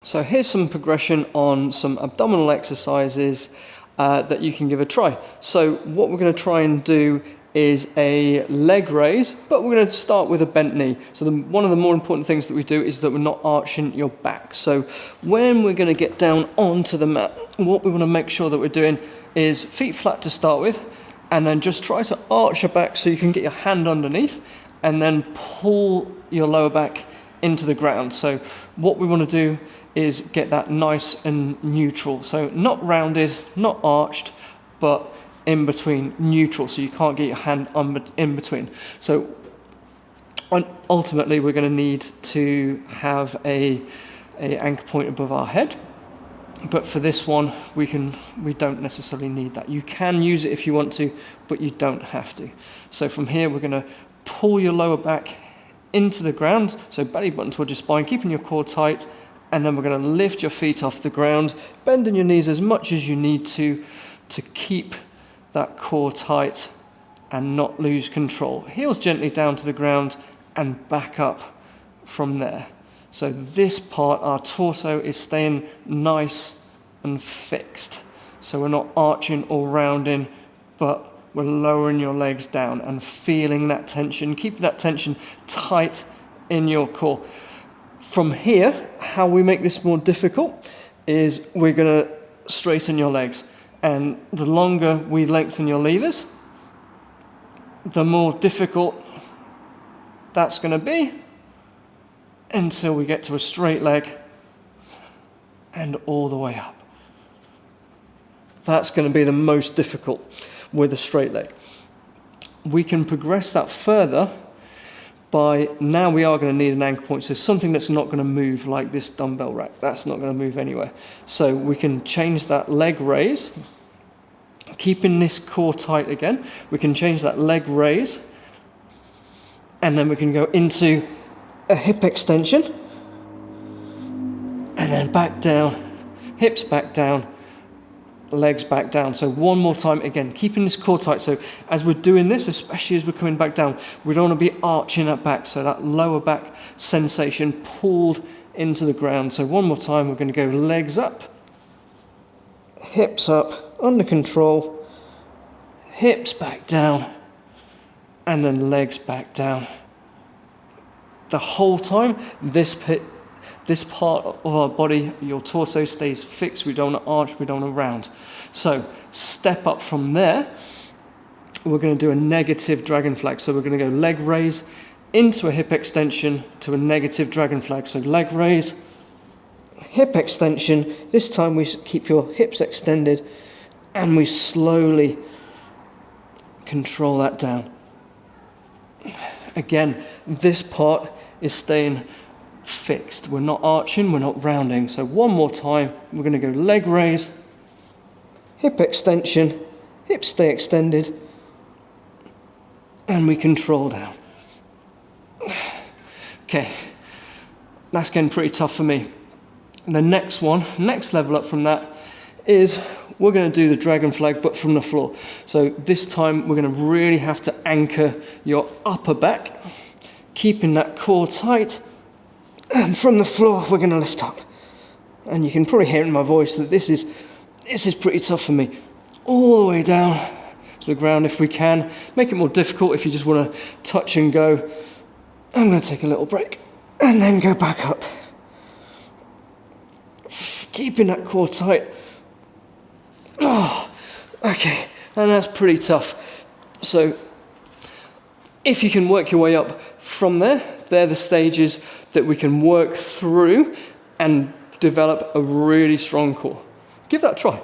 So here's some progression on some abdominal exercises that you can give a try. So what we're going to try and do is a leg raise, but we're going to start with a bent knee. So one of the more important things that we do is that we're not arching your back. So when we're going to get down onto the mat, what we want to make sure that we're doing is feet flat to start with, and then just try to arch your back so you can get your hand underneath and then pull your lower back into the ground. So what we want to do is get that nice and neutral. So not rounded, not arched, but in between, neutral, so you can't get your hand in between. So ultimately we're going to need to have a anchor point above our head, but for this one we don't necessarily need that. You can use it if you want to, but you don't have to. So from here we're going to pull your lower back into the ground, so belly button towards your spine, keeping your core tight, and then we're going to lift your feet off the ground, bending your knees as much as you need to keep that core tight and not lose control. Heels gently down to the ground and back up from there. So this part, our torso, is staying nice and fixed. So we're not arching or rounding, but we're lowering your legs down and feeling that tension, keeping that tension tight in your core. From here, how we make this more difficult is we're going to straighten your legs. And the longer we lengthen your levers, the more difficult that's going to be until we get to a straight leg and all the way up. That's going to be the most difficult with a straight leg. We can progress that further by, now we are going to need an anchor point, so something that's not going to move, like this dumbbell rack, that's not going to move anywhere. So we can change that leg raise, keeping this core tight again. We can change that leg raise, and then we can go into a hip extension, and then back down, hips back down, legs back down. So one more time again, keeping this core tight. So as we're doing this, especially as we're coming back down, we don't want to be arching that back, so that lower back sensation pulled into the ground. So one more time, we're going to go legs up, hips up, under control, hips back down, and then legs back down. The whole time, this part of our body, your torso, stays fixed. We don't want to arch, we don't want to round. So step up from there, we're going to do a negative dragon flag. So we're going to go leg raise into a hip extension to a negative dragon flag. So leg raise, hip extension. This time we keep your hips extended and we slowly control that down. Again, this part is staying fixed. We're not arching, we're not rounding. So one more time, we're going to go leg raise, hip extension, hips stay extended, and we control down. Okay, that's getting pretty tough for me. The next one, next level up from that, is we're going to do the dragon flag, but from the floor. So this time we're going to really have to anchor your upper back, keeping that core tight. And from the floor, we're going to lift up. And you can probably hear in my voice that this is pretty tough for me. All the way down to the ground if we can. Make it more difficult if you just want to touch and go. I'm going to take a little break and then go back up. Keeping that core tight. Oh, okay, and that's pretty tough. So if you can work your way up from there, they're the stages that we can work through and develop a really strong core. Give that a try.